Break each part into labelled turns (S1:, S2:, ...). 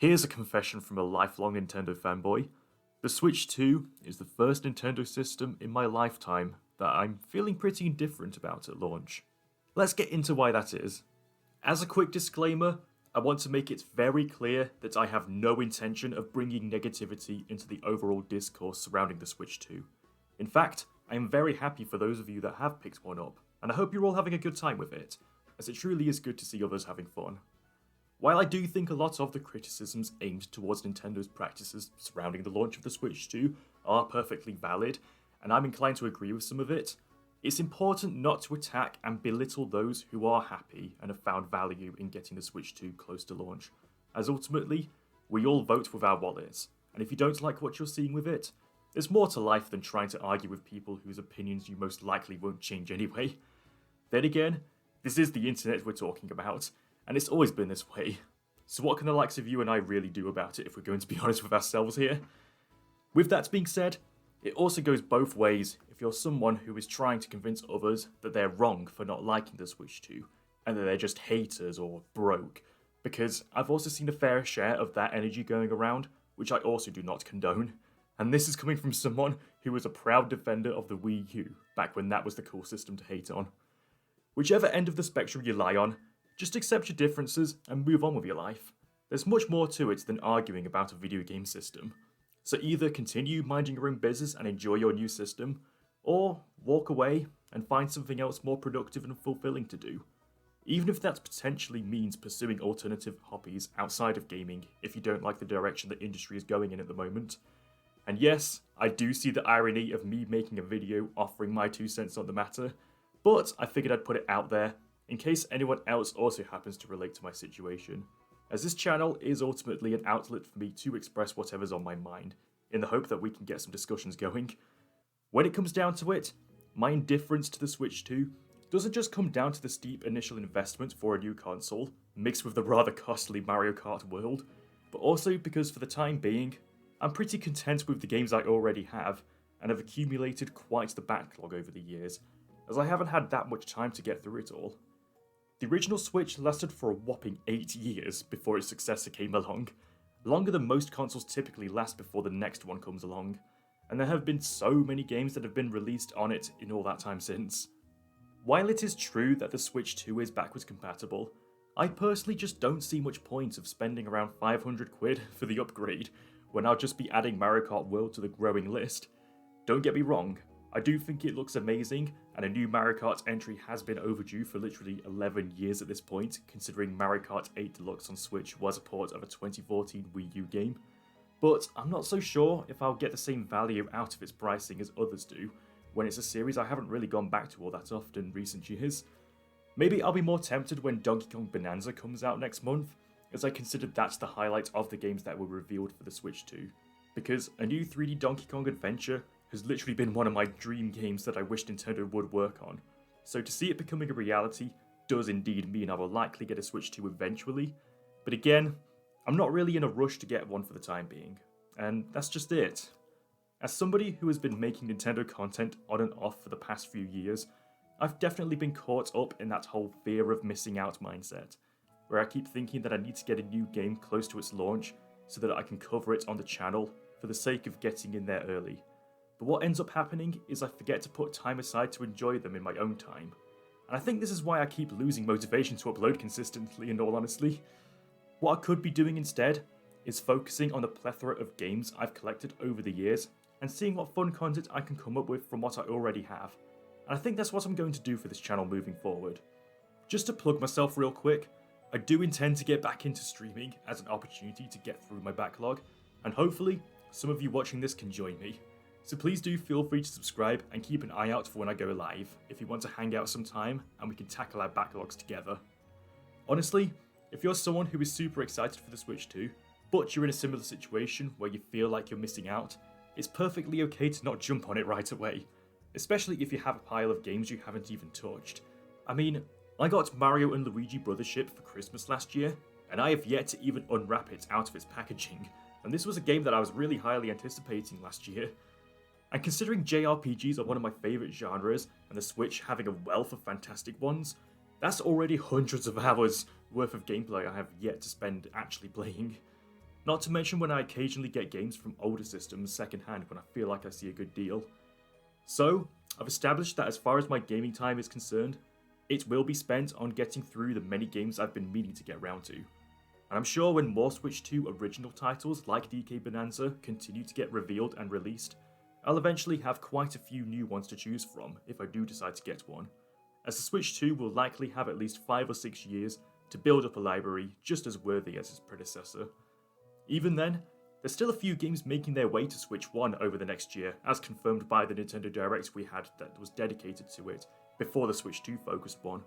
S1: Here's a confession from a lifelong Nintendo fanboy. The Switch 2 is the first Nintendo system in my lifetime that I'm feeling pretty indifferent about at launch. Let's get into why that is. As a quick disclaimer, I want to make it very clear that I have no intention of bringing negativity into the overall discourse surrounding the Switch 2. In fact, I am very happy for those of you that have picked one up, and I hope you're all having a good time with it, as it truly is good to see others having fun. While I do think a lot of the criticisms aimed towards Nintendo's practices surrounding the launch of the Switch 2 are perfectly valid, and I'm inclined to agree with some of it, it's important not to attack and belittle those who are happy and have found value in getting the Switch 2 close to launch, as ultimately, we all vote with our wallets, and if you don't like what you're seeing with it, there's more to life than trying to argue with people whose opinions you most likely won't change anyway. Then again, this is the internet we're talking about, and it's always been this way. So what can the likes of you and I really do about it if we're going to be honest with ourselves here? With that being said, it also goes both ways if you're someone who is trying to convince others that they're wrong for not liking the Switch 2, and that they're just haters or broke, because I've also seen a fair share of that energy going around, which I also do not condone. And this is coming from someone who was a proud defender of the Wii U, back when that was the cool system to hate on. Whichever end of the spectrum you lie on, just accept your differences and move on with your life. There's much more to it than arguing about a video game system. So either continue minding your own business and enjoy your new system, or walk away and find something else more productive and fulfilling to do. Even if that potentially means pursuing alternative hobbies outside of gaming if you don't like the direction the industry is going in at the moment. And yes, I do see the irony of me making a video offering my 2 cents on the matter, but I figured I'd put it out there in case anyone else also happens to relate to my situation, as this channel is ultimately an outlet for me to express whatever's on my mind, in the hope that we can get some discussions going. When it comes down to it, my indifference to the Switch 2 doesn't just come down to the steep initial investment for a new console, mixed with the rather costly Mario Kart world, but also because for the time being, I'm pretty content with the games I already have, and have accumulated quite the backlog over the years, as I haven't had that much time to get through it all. The original Switch lasted for a whopping 8 years before its successor came along, longer than most consoles typically last before the next one comes along, and there have been so many games that have been released on it in all that time since. While it is true that the Switch 2 is backwards compatible, I personally just don't see much point of spending around 500 quid for the upgrade when I'll just be adding Mario Kart World to the growing list. Don't get me wrong, I do think it looks amazing, and a new Mario Kart entry has been overdue for literally 11 years at this point, considering Mario Kart 8 Deluxe on Switch was a port of a 2014 Wii U game. But I'm not so sure if I'll get the same value out of its pricing as others do, when it's a series I haven't really gone back to all that often in recent years. Maybe I'll be more tempted when Donkey Kong Bonanza comes out next month, as I consider that's the highlight of the games that were revealed for the Switch 2, because a new 3D Donkey Kong adventure has literally been one of my dream games that I wish Nintendo would work on, so to see it becoming a reality does indeed mean I will likely get a Switch 2 eventually, but again, I'm not really in a rush to get one for the time being, and that's just it. As somebody who has been making Nintendo content on and off for the past few years, I've definitely been caught up in that whole fear of missing out mindset, where I keep thinking that I need to get a new game close to its launch so that I can cover it on the channel for the sake of getting in there early. But what ends up happening is I forget to put time aside to enjoy them in my own time. And I think this is why I keep losing motivation to upload consistently, in all honesty. What I could be doing instead is focusing on the plethora of games I've collected over the years and seeing what fun content I can come up with from what I already have. And I think that's what I'm going to do for this channel moving forward. Just to plug myself real quick, I do intend to get back into streaming as an opportunity to get through my backlog, and hopefully some of you watching this can join me. So please do feel free to subscribe and keep an eye out for when I go live if you want to hang out sometime and we can tackle our backlogs together. Honestly, if you're someone who is super excited for the Switch 2, but you're in a similar situation where you feel like you're missing out, it's perfectly okay to not jump on it right away, especially if you have a pile of games you haven't even touched. I mean, I got Mario and Luigi Brothership for Christmas last year, and I have yet to even unwrap it out of its packaging, and this was a game that I was really highly anticipating last year. And considering JRPGs are one of my favourite genres, and the Switch having a wealth of fantastic ones, that's already hundreds of hours worth of gameplay I have yet to spend actually playing. Not to mention when I occasionally get games from older systems secondhand when I feel like I see a good deal. So, I've established that as far as my gaming time is concerned, it will be spent on getting through the many games I've been meaning to get round to. And I'm sure when more Switch 2 original titles like DK Bonanza continue to get revealed and released, I'll eventually have quite a few new ones to choose from if I do decide to get one, as the Switch 2 will likely have at least 5 or 6 years to build up a library just as worthy as its predecessor. Even then, there's still a few games making their way to Switch 1 over the next year, as confirmed by the Nintendo Direct we had that was dedicated to it before the Switch 2 focused one.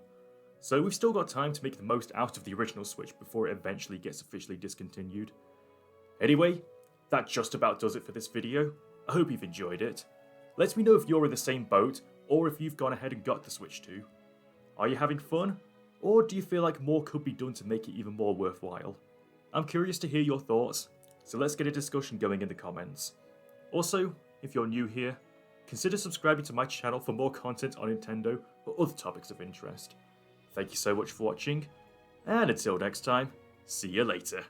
S1: So we've still got time to make the most out of the original Switch before it eventually gets officially discontinued. Anyway, that just about does it for this video. I hope you've enjoyed it. Let me know if you're in the same boat, or if you've gone ahead and got the Switch 2. Are you having fun? Or do you feel like more could be done to make it even more worthwhile? I'm curious to hear your thoughts, so let's get a discussion going in the comments. Also, if you're new here, consider subscribing to my channel for more content on Nintendo or other topics of interest. Thank you so much for watching, and until next time, see you later.